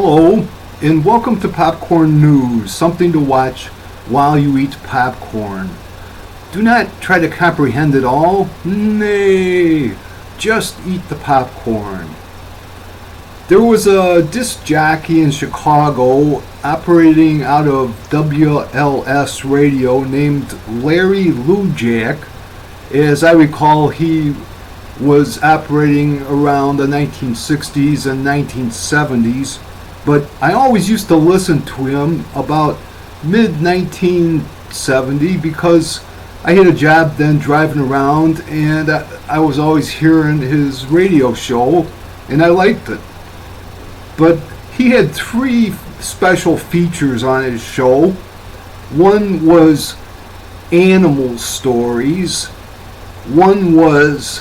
Hello, and welcome to Popcorn News, something to watch while you eat popcorn. Do not try to comprehend it all. Nay, just eat the popcorn. There was a disc jockey in Chicago operating out of WLS radio named Larry Lujack. As I recall, he was operating around the 1960s and 1970s, but I always used to listen to him about mid-1970 because I had a job then driving around, and I was always hearing his radio show, and I liked it. But he had three special features on his show. One was animal stories. One was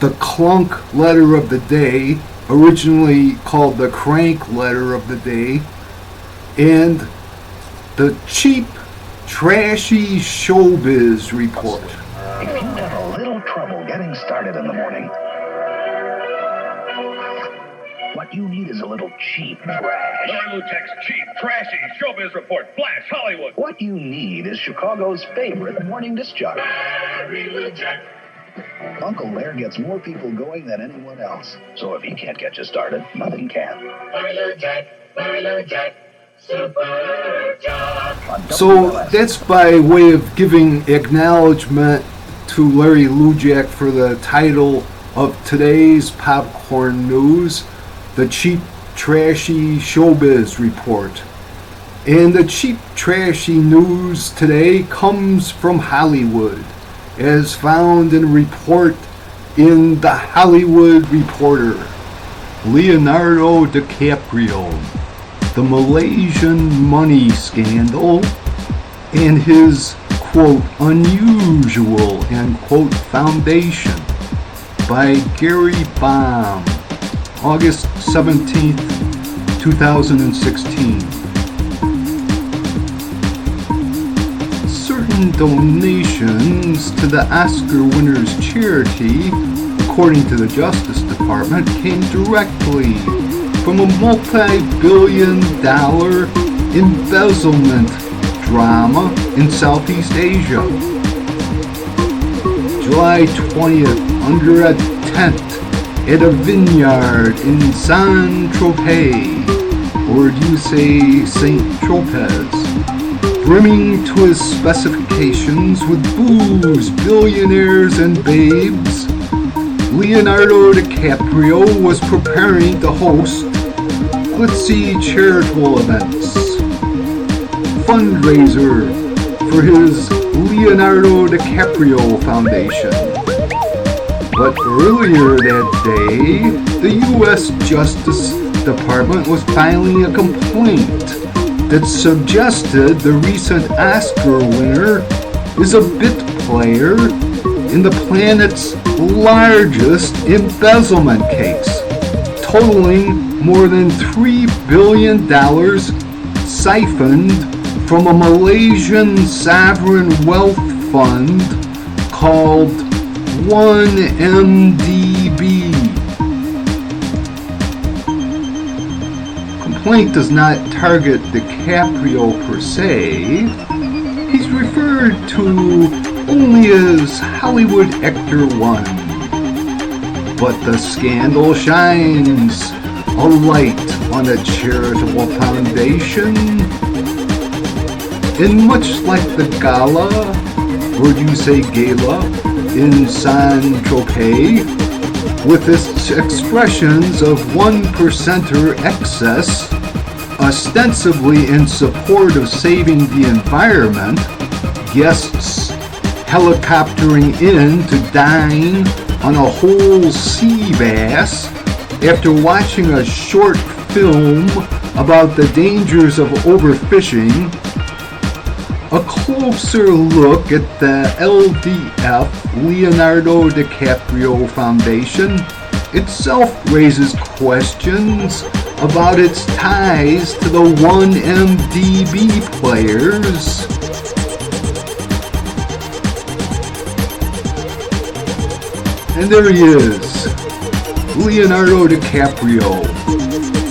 the clunk letter of the day, originally called the crank letter of the day, and the cheap, trashy showbiz report. If you have a little trouble getting started in the morning, what you need is a little cheap trash. Larry Lujack's cheap, trashy showbiz report. Flash Hollywood. What you need is Chicago's favorite morning disc jockey. Larry Lujack. Uncle Larry gets more people going than anyone else. So if he can't get you started, nothing can. Larry Lujack, super job. So that's by way of giving acknowledgement to Larry Lujack for the title of today's Popcorn News, the cheap, trashy showbiz report. And the cheap, trashy news today comes from Hollywood, as found in a report in The Hollywood Reporter. Leonardo DiCaprio, the Malaysian money scandal, and his, quote, unusual, end quote, foundation, by Gary Baum, August 17th, 2016. Certain donations to the Oscar winners charity, according to the Justice Department, came directly from a multi-billion-dollar embezzlement drama in Southeast Asia. July 20th, under a tent at a vineyard in Saint-Tropez, or do you say Saint Tropez, brimming to his specifications with booze, billionaires, and babes, Leonardo DiCaprio was preparing to host glitzy charitable events. Fundraiser for his Leonardo DiCaprio Foundation. But earlier that day, the U.S. Justice Department was filing a complaint that suggested the recent Oscar winner is a bit player in the planet's largest embezzlement case, totaling more than $3 billion siphoned from a Malaysian sovereign wealth fund called 1MDB. Complaint does not target DiCaprio per se. He's referred to only as Hollywood Actor 1. But the scandal shines a light on a charitable foundation. And much like the gala, or do you say gala, in Saint-Tropez, with its expressions of 1%er excess, ostensibly in support of saving the environment, guests helicoptering in to dine on a whole sea bass after watching a short film about the dangers of overfishing. A closer look at the LDF, Leonardo DiCaprio Foundation, itself raises questions about its ties to the 1MDB players. And there he is, Leonardo DiCaprio,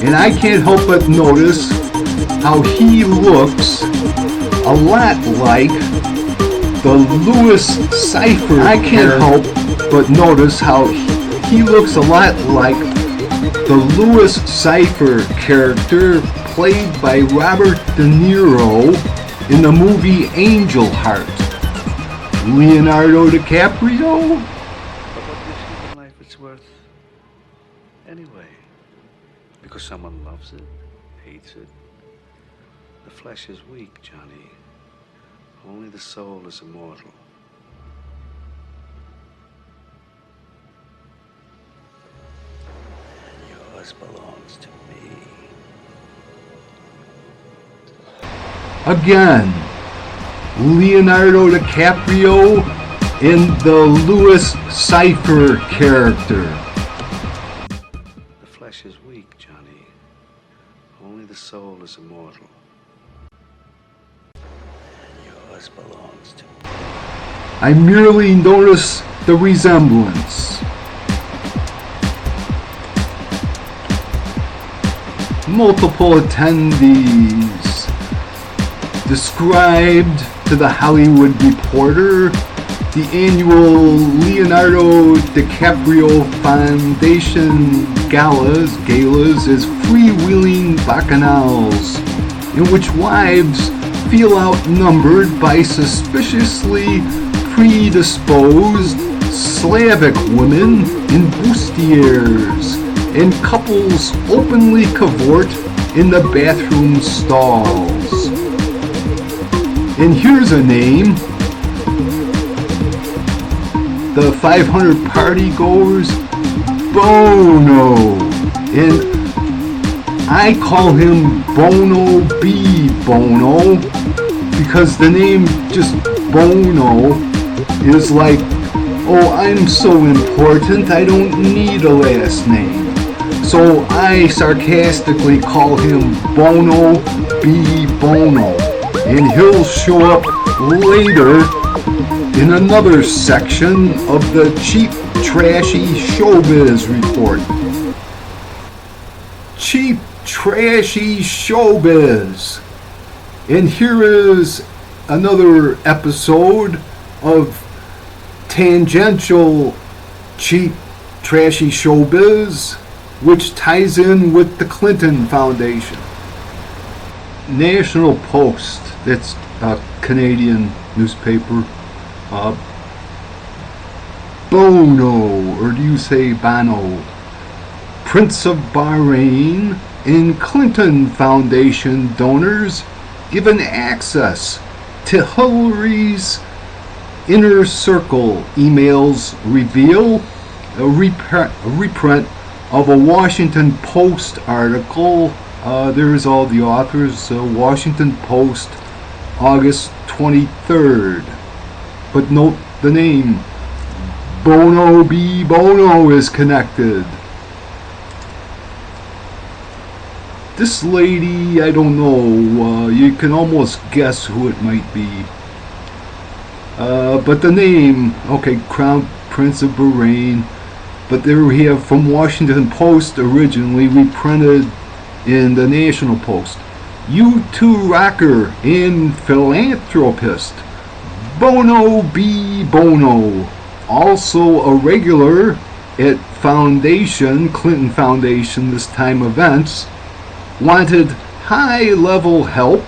And I can't help but notice how he looks a lot like the Lewis Cipher. I can't help but notice how he looks a lot like the Lewis Cipher character played by Robert De Niro in the movie Angel Heart. Leonardo DiCaprio? But what gives human life its worth anyway? Because someone loves it, hates it. The flesh is weak, Johnny. Only the soul is immortal. And yours belongs to me. Again, Leonardo DiCaprio in the Lewis Cipher character. The flesh is weak, Johnny. Only the soul is immortal. And yours belongs to me. I merely notice the resemblance. Multiple attendees described to the Hollywood Reporter the annual Leonardo DiCaprio Foundation galas as freewheeling bacchanals in which wives feel outnumbered by suspiciously predisposed Slavic women in bustiers, and couples openly cavort in the bathroom stalls. And here's a name. The 500 party goers, Bono. And I call him Bono B. Bono because the name just Bono is like, oh, I'm so important, I don't need a last name. So I sarcastically call him Bono B. Bono. And he'll show up later in another section of the Cheap Trashy Showbiz Report. Cheap Trashy Showbiz. And here is another episode of Tangential Cheap Trashy Showbiz, which ties in with the Clinton Foundation. National Post, that's a Canadian newspaper. Bono, or do you say Bono? Prince of Bahrain and Clinton Foundation donors given access to Hillary's inner circle emails reveal a reprint of a Washington Post article. There's all the authors. Washington Post, August 23rd. But note the name. Bono B. Bono is connected. This lady, I don't know. You can almost guess who it might be. But the name, okay, Crown Prince of Bahrain. But there we have from Washington Post originally reprinted in the National Post. U2 rocker and philanthropist Bono B. Bono, also a regular at Clinton Foundation this time events, wanted high-level help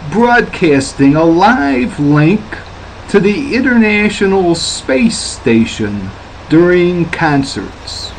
broadcasting a live link to the International Space Station during concerts.